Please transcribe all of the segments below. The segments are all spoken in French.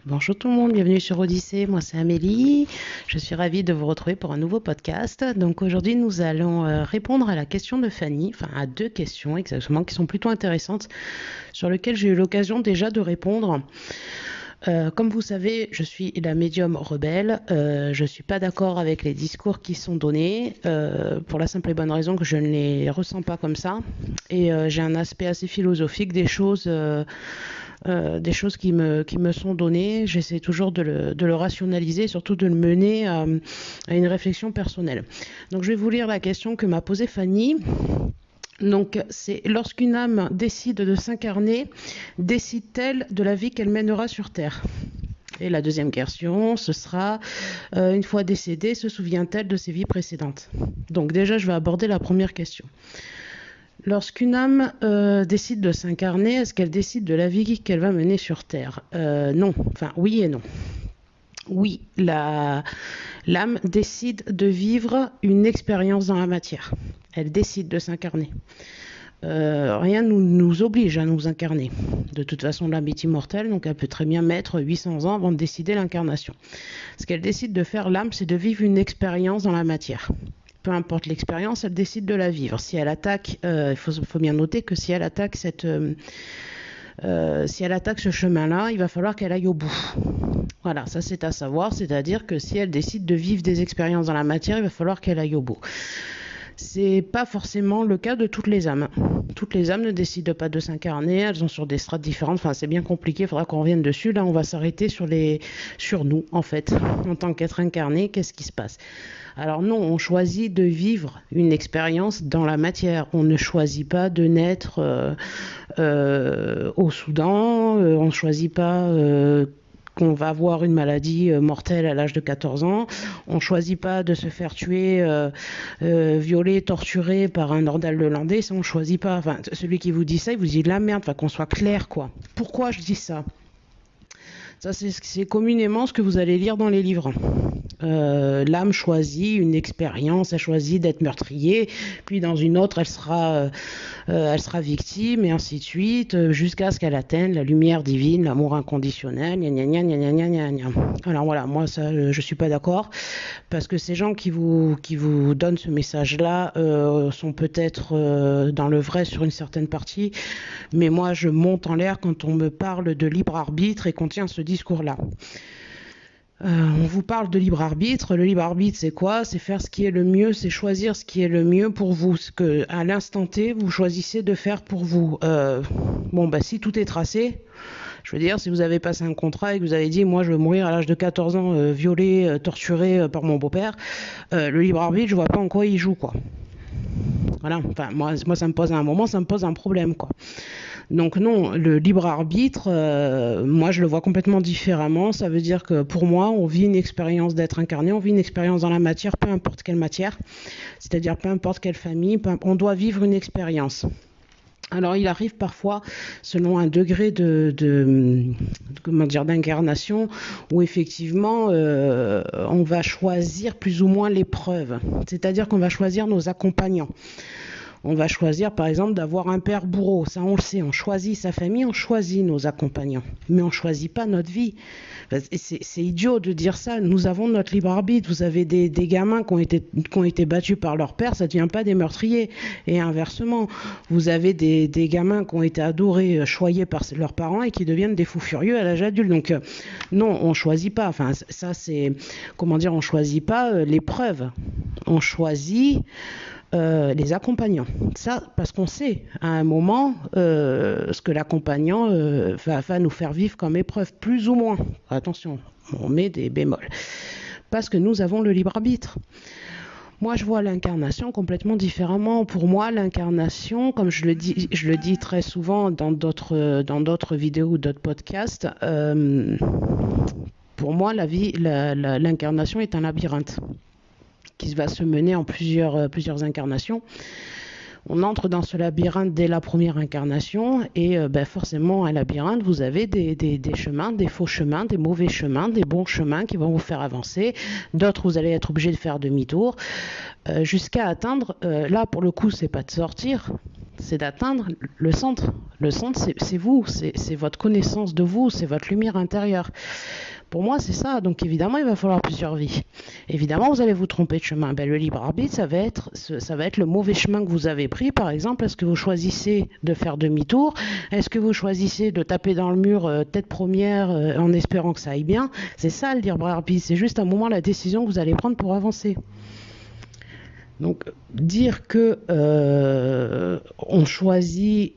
Bonjour tout le monde, bienvenue sur Odyssée, moi c'est Amélie, je suis ravie de vous retrouver pour un nouveau podcast. Donc aujourd'hui nous allons répondre à la question de Fanny, enfin à deux questions exactement qui sont plutôt intéressantes, sur lesquelles j'ai eu l'occasion déjà de répondre. Comme vous savez, je suis la médium rebelle, je ne suis pas d'accord avec les discours qui sont donnés, pour la simple et bonne raison que je ne les ressens pas comme ça, et j'ai un aspect assez philosophique des choses qui me sont données. J'essaie toujours de le rationaliser, surtout de le mener à une réflexion personnelle. Donc je vais vous lire la question que m'a posée Fanny. Donc, c'est lorsqu'une âme décide de s'incarner, décide-t-elle de la vie qu'elle mènera sur Terre? Et la deuxième question, ce sera, une fois décédée, se souvient-elle de ses vies précédentes? Donc déjà, je vais aborder la première question. Lorsqu'une âme décide de s'incarner, est-ce qu'elle décide de la vie qu'elle va mener sur Terre? Non, enfin oui et non. Oui, l'âme décide de vivre une expérience dans la matière. Elle décide de s'incarner. Rien ne nous oblige à nous incarner. De toute façon, l'âme est immortelle, donc elle peut très bien mettre 800 ans avant de décider l'incarnation. Ce qu'elle décide de faire, l'âme, c'est de vivre une expérience dans la matière. Peu importe l'expérience, elle décide de la vivre. Si elle attaque, il faut bien noter que si elle attaque ce chemin-là, il va falloir qu'elle aille au bout. Voilà, ça c'est à savoir, c'est-à-dire que si elle décide de vivre des expériences dans la matière, il va falloir qu'elle aille au bout. C'est pas forcément le cas de toutes les âmes. Toutes les âmes ne décident pas de s'incarner, elles sont sur des strates différentes, enfin c'est bien compliqué, il faudra qu'on revienne dessus. Là on va s'arrêter sur nous en fait, en tant qu'être incarné, qu'est-ce qui se passe? Alors non, on choisit de vivre une expérience dans la matière, on ne choisit pas de naître au Soudan, on ne choisit pas qu'on va avoir une maladie mortelle à l'âge de 14 ans. On ne choisit pas de se faire tuer, violer, torturer par un ordal hollandais. Ça, on ne choisit pas. Enfin, celui qui vous dit ça, il vous dit de la merde. Enfin, qu'on soit clair, quoi. Pourquoi je dis ça? Ça, c'est communément ce que vous allez lire dans les livres. L'âme choisit une expérience, elle choisit d'être meurtrier, puis dans une autre, elle sera victime, et ainsi de suite, jusqu'à ce qu'elle atteigne la lumière divine, l'amour inconditionnel, gna gna gna gna gna gna gna. Alors voilà, moi ça, je suis pas d'accord, parce que ces gens qui vous donnent ce message-là sont peut-être dans le vrai sur une certaine partie, mais moi je monte en l'air quand on me parle de libre arbitre et qu'on tient ce discours-là. On vous parle de libre arbitre. Le libre arbitre, c'est quoi? C'est faire ce qui est le mieux, c'est choisir ce qui est le mieux pour vous, ce que à l'instant T vous choisissez de faire pour vous. Si tout est tracé, je veux dire, si vous avez passé un contrat et que vous avez dit, moi je veux mourir à l'âge de 14 ans, violé, torturé par mon beau-père, le libre arbitre, je vois pas en quoi il joue, quoi. Voilà, enfin moi ça me pose un problème, quoi. Donc non, le libre arbitre, moi je le vois complètement différemment. Ça veut dire que pour moi, on vit une expérience d'être incarné, on vit une expérience dans la matière, peu importe quelle matière, c'est-à-dire peu importe quelle famille, on doit vivre une expérience. Alors il arrive parfois, selon un degré d'incarnation, où effectivement on va choisir plus ou moins l'épreuve, c'est-à-dire qu'on va choisir nos accompagnants. On va choisir par exemple d'avoir un père bourreau, ça on le sait, on choisit sa famille, on choisit nos accompagnants, mais on ne choisit pas notre vie. C'est idiot de dire ça, nous avons notre libre arbitre. Vous avez des gamins qui ont été battus par leur père, ça ne devient pas des meurtriers, et inversement, vous avez des gamins qui ont été adorés, choyés par leurs parents et qui deviennent des fous furieux à l'âge adulte. Donc non, on ne choisit pas, enfin ça c'est, comment dire, on ne choisit pas l'épreuve, on choisit les accompagnants. Ça, parce qu'on sait à un moment ce que l'accompagnant va nous faire vivre comme épreuve, plus ou moins. Attention, on met des bémols. Parce que nous avons le libre arbitre. Moi, je vois l'incarnation complètement différemment. Pour moi, l'incarnation, comme je le dis très souvent dans d'autres vidéos ou d'autres podcasts, pour moi, l'incarnation est un labyrinthe qui va se mener en plusieurs incarnations. On entre dans ce labyrinthe dès la première incarnation et forcément, un labyrinthe, vous avez des chemins, des faux chemins, des mauvais chemins, des bons chemins qui vont vous faire avancer. D'autres, vous allez être obligé de faire demi-tour jusqu'à atteindre, là pour le coup, c'est pas de sortir, c'est d'atteindre le centre. Le centre, c'est vous, c'est votre connaissance de vous, c'est votre lumière intérieure. Pour moi, c'est ça. Donc évidemment, il va falloir plusieurs vies. Évidemment, vous allez vous tromper de chemin. Ben, le libre arbitre, ça va être le mauvais chemin que vous avez pris. Par exemple, est-ce que vous choisissez de faire demi-tour? Est-ce que vous choisissez de taper dans le mur tête première en espérant que ça aille bien? C'est ça le libre arbitre. C'est juste un moment la décision que vous allez prendre pour avancer. Donc dire que on choisit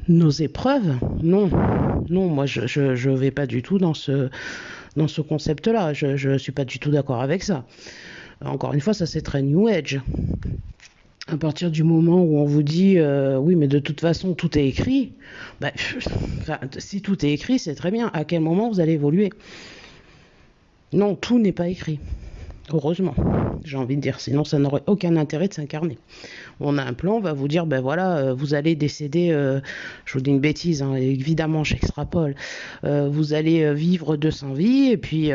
nos épreuves, non, moi je vais pas du tout dans ce concept-là. Je suis pas du tout d'accord avec ça. Encore une fois, ça c'est très New Age. À partir du moment où on vous dit oui, mais de toute façon tout est écrit, bah, si tout est écrit, c'est très bien. À quel moment vous allez évoluer? Non, tout n'est pas écrit. Heureusement, j'ai envie de dire, sinon ça n'aurait aucun intérêt de s'incarner. On a un plan, on va vous dire, ben voilà, vous allez décéder, je vous dis une bêtise, hein, évidemment j'extrapole, vous allez vivre 200 vies, et puis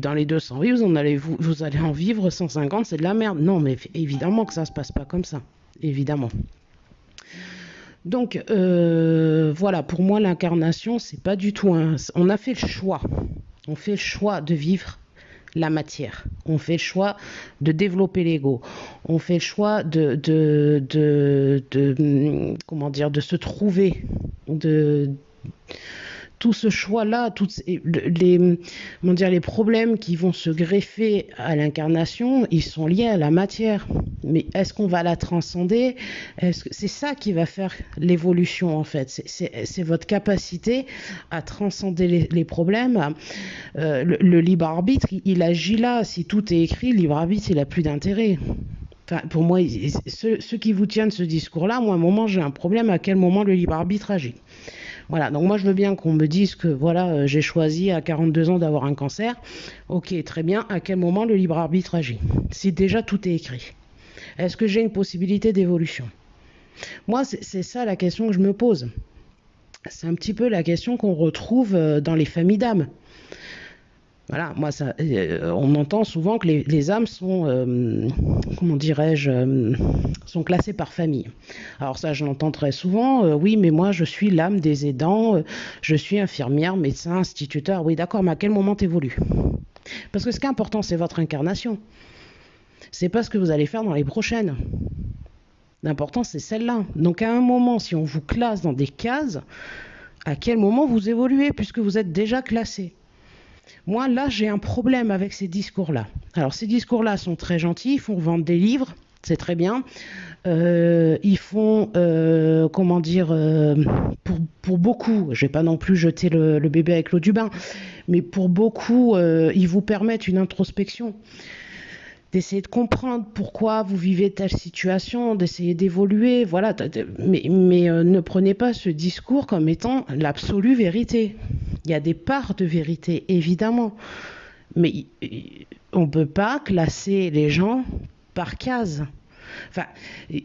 dans les 200 vies, vous allez en vivre 150, c'est de la merde. Non, mais évidemment que ça se passe pas comme ça, évidemment. Donc voilà, pour moi l'incarnation, c'est pas du tout on a fait le choix, on fait le choix de vivre la matière. On fait le choix de développer l'ego. On fait le choix de se trouver, tout ce choix-là, les problèmes qui vont se greffer à l'incarnation, ils sont liés à la matière. Mais est-ce qu'on va la transcender? C'est ça qui va faire l'évolution, en fait. C'est votre capacité à transcender les problèmes. Le libre arbitre, il agit là. Si tout est écrit, le libre arbitre, il n'a plus d'intérêt. Enfin, pour moi, ceux qui vous tiennent ce discours-là, moi, à un moment, j'ai un problème. À quel moment le libre arbitre agit? Voilà, donc moi je veux bien qu'on me dise que voilà, j'ai choisi à 42 ans d'avoir un cancer. Ok, très bien, à quel moment le libre arbitre agit? Si déjà tout est écrit. Est-ce que j'ai une possibilité d'évolution? Moi, c'est ça la question que je me pose. C'est un petit peu la question qu'on retrouve dans les familles d'âmes. Voilà, moi, on entend souvent que les âmes sont, sont classées par famille. Alors ça, je l'entends très souvent. Oui, mais moi, je suis l'âme des aidants. Je suis infirmière, médecin, instituteur. Oui, d'accord, mais à quel moment t'évolues? Parce que ce qui est important, c'est votre incarnation. C'est pas ce que vous allez faire dans les prochaines. L'important, c'est celle-là. Donc à un moment, si on vous classe dans des cases, à quel moment vous évoluez puisque vous êtes déjà classé? Moi, là, j'ai un problème avec ces discours-là. Alors, ces discours-là sont très gentils, ils font vendre des livres, c'est très bien. Ils font, pour beaucoup, je ne vais pas non plus jeter le bébé avec l'eau du bain, mais pour beaucoup, ils vous permettent une introspection, d'essayer de comprendre pourquoi vous vivez telle situation, d'essayer d'évoluer, voilà. Mais ne prenez pas ce discours comme étant l'absolue vérité. Il y a des parts de vérité, évidemment. Mais on ne peut pas classer les gens par case. Enfin,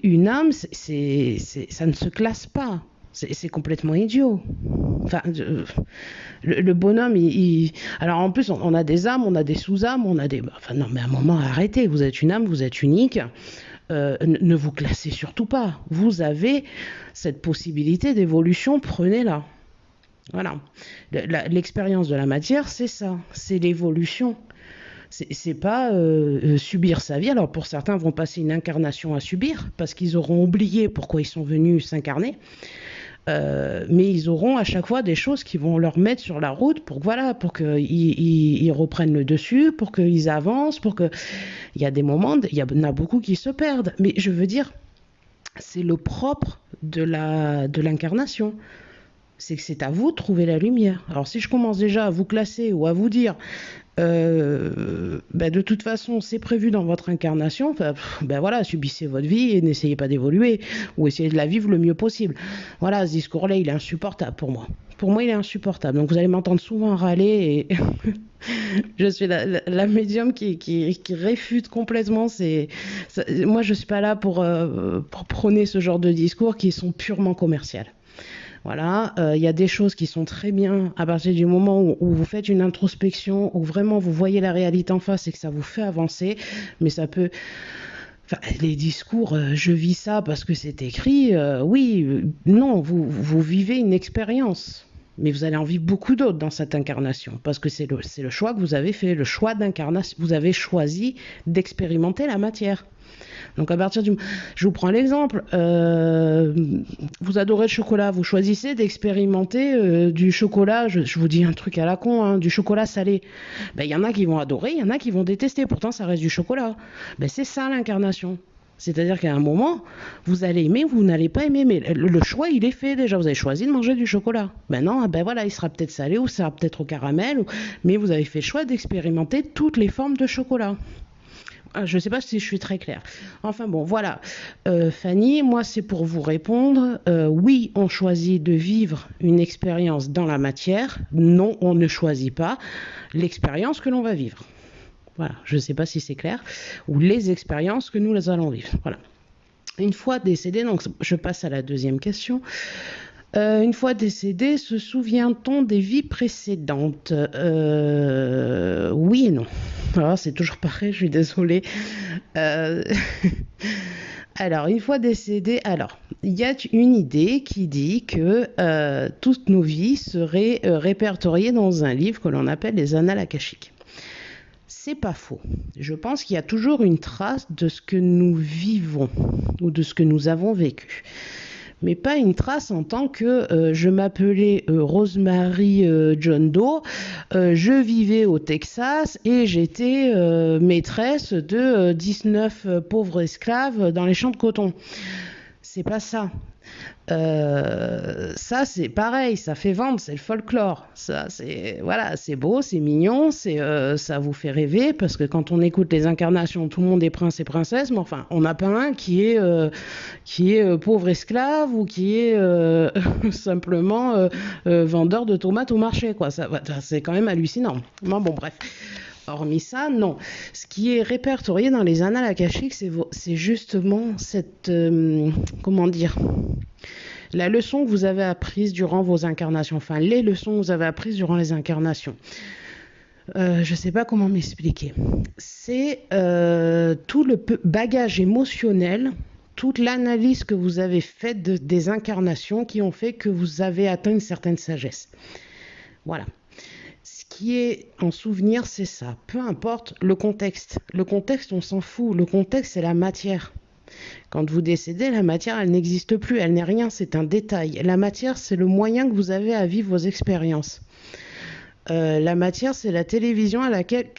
une âme, ça ne se classe pas. C'est complètement idiot. Enfin, le bonhomme, alors en plus, on a des âmes, on a des sous-âmes, on a des... Enfin non, mais à un moment, arrêtez. Vous êtes une âme, vous êtes unique. Ne vous classez surtout pas. Vous avez cette possibilité d'évolution, prenez-la. Voilà. L'expérience de la matière, c'est ça. C'est l'évolution. C'est pas subir sa vie. Alors pour certains vont passer une incarnation à subir parce qu'ils auront oublié pourquoi ils sont venus s'incarner. Mais ils auront à chaque fois des choses qui vont leur mettre sur la route pour qu'ils reprennent le dessus, pour qu'ils avancent, il y a des moments, il y en a beaucoup qui se perdent. Mais je veux dire, c'est le propre de l'incarnation. C'est que c'est à vous de trouver la lumière. Alors si je commence déjà à vous classer ou à vous dire de toute façon c'est prévu dans votre incarnation, voilà, subissez votre vie et n'essayez pas d'évoluer ou essayez de la vivre le mieux possible. Voilà, ce discours-là, il est insupportable pour moi. Pour moi, il est insupportable. Donc vous allez m'entendre souvent râler et je suis la médium qui réfute complètement. Moi, je suis pas là pour prôner ce genre de discours qui sont purement commerciaux. Voilà, y a des choses qui sont très bien à partir du moment où vous faites une introspection, où vraiment vous voyez la réalité en face et que ça vous fait avancer, mais ça peut Enfin, les discours, je vis ça parce que c'est écrit, oui, non, vous vivez une expérience. Mais vous allez en vivre beaucoup d'autres dans cette incarnation, parce que c'est le choix que vous avez fait, le choix d'incarnation. Vous avez choisi d'expérimenter la matière. Donc à partir du... Je vous prends l'exemple. Vous adorez le chocolat, vous choisissez d'expérimenter du chocolat, je vous dis un truc à la con, hein, du chocolat salé. Ben, y en a qui vont adorer, il y en a qui vont détester, pourtant ça reste du chocolat. Ben, c'est ça l'incarnation. C'est-à-dire qu'à un moment, vous allez aimer ou vous n'allez pas aimer, mais le choix, il est fait déjà. Vous avez choisi de manger du chocolat. Maintenant, ben voilà, il sera peut-être salé ou ça sera peut-être au caramel, mais vous avez fait le choix d'expérimenter toutes les formes de chocolat. Je ne sais pas si je suis très claire. Enfin bon, voilà. Fanny, moi, c'est pour vous répondre. Oui, on choisit de vivre une expérience dans la matière. Non, on ne choisit pas l'expérience que l'on va vivre. Voilà, je ne sais pas si c'est clair. Ou les expériences que nous allons vivre. Voilà. Une fois décédé, donc je passe à la deuxième question. Une fois décédé, se souvient-on des vies précédentes? Oui et non. Alors, c'est toujours pareil, je suis désolée. Euh, Alors, une fois décédé, il y a une idée qui dit que toutes nos vies seraient répertoriées dans un livre que l'on appelle les Annales akashiques. C'est pas faux. Je pense qu'il y a toujours une trace de ce que nous vivons ou de ce que nous avons vécu, mais pas une trace en tant que je m'appelais Rosemary John Doe, je vivais au Texas et j'étais maîtresse de 19 pauvres esclaves dans les champs de coton. C'est pas ça. Ça c'est pareil, ça fait vendre, c'est le folklore. Ça c'est voilà, c'est beau, c'est mignon, ça vous fait rêver parce que quand on écoute les incarnations, tout le monde est prince et princesse, mais enfin on n'a pas un qui est pauvre esclave ou qui est simplement vendeur de tomates au marché quoi. Ça, c'est quand même hallucinant. Bon bref. Hormis ça, non. Ce qui est répertorié dans les annales akashiques, c'est justement cette comment dire, la leçon que vous avez apprise durant vos incarnations, enfin les leçons que vous avez apprises durant les incarnations. Je ne sais pas comment m'expliquer. C'est tout le bagage émotionnel, toute l'analyse que vous avez faite des incarnations qui ont fait que vous avez atteint une certaine sagesse. Voilà. Ce qui est en souvenir, c'est ça. Peu importe le contexte. Le contexte, on s'en fout. Le contexte, c'est la matière. Quand vous décédez, la matière, elle n'existe plus, elle n'est rien, c'est un détail. La matière, c'est le moyen que vous avez à vivre vos expériences. La matière, c'est la télévision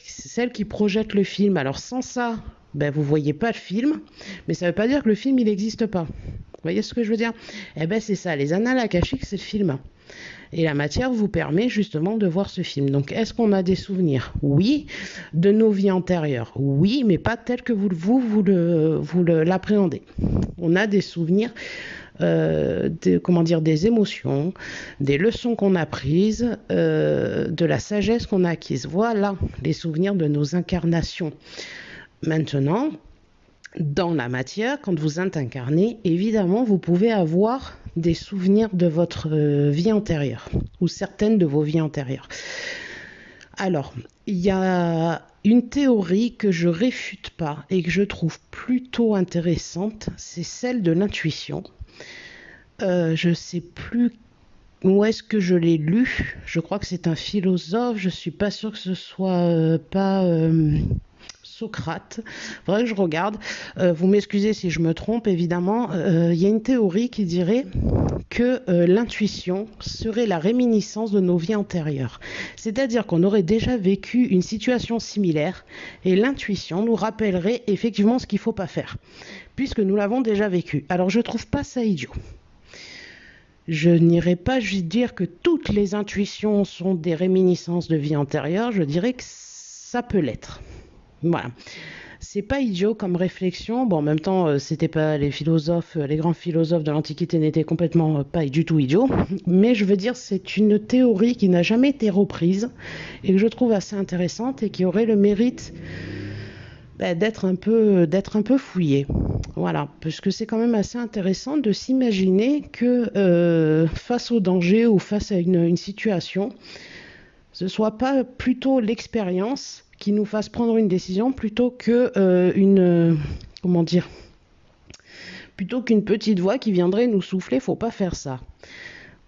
c'est celle qui projette le film. Alors sans ça, ben, vous ne voyez pas le film, mais ça ne veut pas dire que le film, il n'existe pas. Vous voyez ce que je veux dire? Eh ben c'est ça, les annales akashiques, c'est le film. Et la matière vous permet justement de voir ce film. Donc, est-ce qu'on a des souvenirs? Oui. De nos vies antérieures? Oui, mais pas tels que vous l'appréhendez. On a des souvenirs, des émotions, des leçons qu'on a prises, de la sagesse qu'on a acquise. Voilà les souvenirs de nos incarnations. Maintenant, dans la matière, quand vous êtes incarné, évidemment, vous pouvez avoir des souvenirs de votre vie antérieure ou certaines de vos vies antérieures. Alors, il y a une théorie que je réfute pas et que je trouve plutôt intéressante, c'est celle de l'intuition. Je ne sais plus où est-ce que je l'ai lu. Je crois que c'est un philosophe. Je ne suis pas sûre que ce soit pas Socrate. Il faudrait que je regarde. Vous m'excusez si je me trompe, évidemment. Il y a une théorie qui dirait que l'intuition serait la réminiscence de nos vies antérieures. C'est-à-dire qu'on aurait déjà vécu une situation similaire et l'intuition nous rappellerait effectivement ce qu'il ne faut pas faire, puisque nous l'avons déjà vécu. Alors je ne trouve pas ça idiot. Je n'irai pas juste dire que toutes les intuitions sont des réminiscences de vie antérieure, je dirais que ça peut l'être. Voilà. C'est pas idiot comme réflexion. Bon, en même temps, c'était pas les philosophes, les grands philosophes de l'Antiquité n'étaient complètement pas du tout idiots. Mais je veux dire, c'est une théorie qui n'a jamais été reprise et que je trouve assez intéressante et qui aurait le mérite d'être un peu fouillée. Voilà, parce que c'est quand même assez intéressant de s'imaginer que face au danger ou face à une situation, ce soit pas plutôt l'expérience qui nous fasse prendre une décision plutôt que plutôt qu'une petite voix qui viendrait nous souffler. Faut pas faire ça.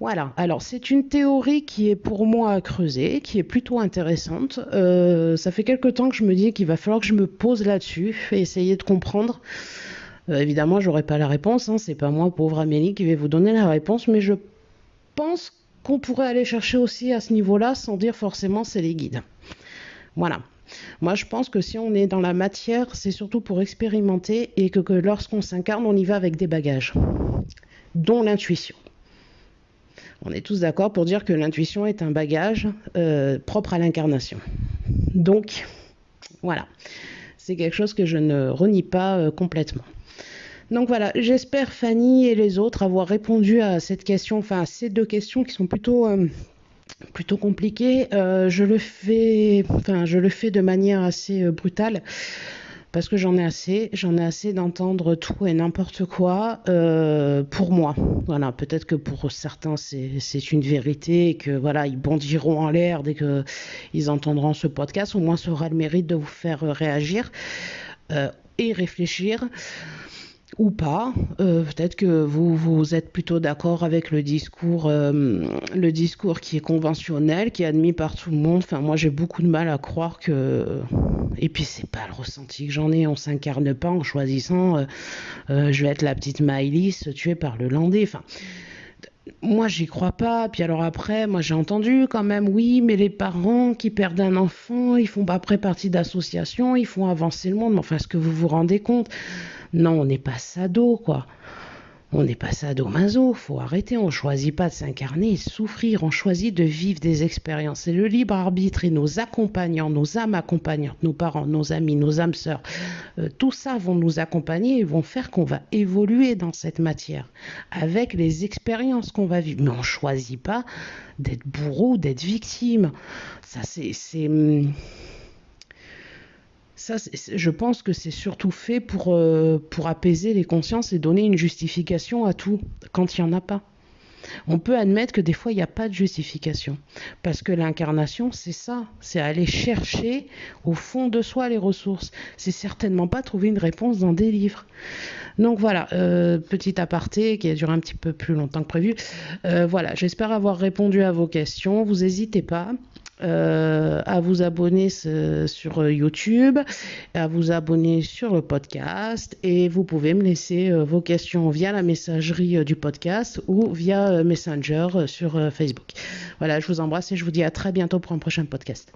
Voilà, alors c'est une théorie qui est pour moi à creuser, qui est plutôt intéressante. Ça fait quelque temps que je me dis qu'il va falloir que je me pose là-dessus et essayer de comprendre. Évidemment, j'aurai pas la réponse, hein, c'est pas moi, pauvre Amélie, qui vais vous donner la réponse, mais je pense qu'on pourrait aller chercher aussi à ce niveau-là sans dire forcément c'est les guides. Voilà. Moi, je pense que si on est dans la matière, c'est surtout pour expérimenter et que lorsqu'on s'incarne, on y va avec des bagages, dont l'intuition. On est tous d'accord pour dire que l'intuition est un bagage propre à l'incarnation. Donc, voilà. C'est quelque chose que je ne renie pas complètement. Donc voilà, j'espère Fanny et les autres avoir répondu à cette question, enfin à ces deux questions qui sont plutôt compliquées. Je le fais de manière assez brutale. Parce que j'en ai assez d'entendre tout et n'importe quoi pour moi. Voilà, peut-être que pour certains c'est une vérité et que voilà, ils bondiront en l'air dès qu'ils entendront ce podcast. Au moins, ça aura le mérite de vous faire réagir et réfléchir. Ou pas. Peut-être que vous êtes plutôt d'accord avec le discours qui est conventionnel, qui est admis par tout le monde. Enfin, moi, j'ai beaucoup de mal à croire que... Et puis, c'est pas le ressenti que j'en ai. On s'incarne pas en choisissant je vais être la petite Maëlys tuée par le Landais. Enfin, moi, j'y crois pas. Puis alors après, moi, j'ai entendu quand même, oui, mais les parents qui perdent un enfant, ils font pas après partie d'associations, ils font avancer le monde. Mais enfin, est-ce que vous vous rendez compte ? Non, on n'est pas sado, quoi. On n'est pas sado-maso, faut arrêter. On choisit pas de s'incarner et de souffrir. On choisit de vivre des expériences. Et le libre arbitre et nos accompagnants, nos âmes accompagnantes, nos parents, nos amis, nos âmes sœurs, tout ça vont nous accompagner et vont faire qu'on va évoluer dans cette matière avec les expériences qu'on va vivre. Mais on choisit pas d'être bourreau, d'être victime. Ça, je pense que c'est surtout fait pour apaiser les consciences et donner une justification à tout, quand il n'y en a pas. On peut admettre que des fois, il n'y a pas de justification. Parce que l'incarnation, c'est ça. C'est aller chercher au fond de soi les ressources. C'est certainement pas trouver une réponse dans des livres. Donc voilà, petit aparté qui a duré un petit peu plus longtemps que prévu. Voilà, j'espère avoir répondu à vos questions. Vous n'hésitez pas. À vous abonner sur YouTube, à vous abonner sur le podcast et vous pouvez me laisser vos questions via la messagerie du podcast ou via Messenger sur Facebook. Voilà, je vous embrasse et je vous dis à très bientôt pour un prochain podcast.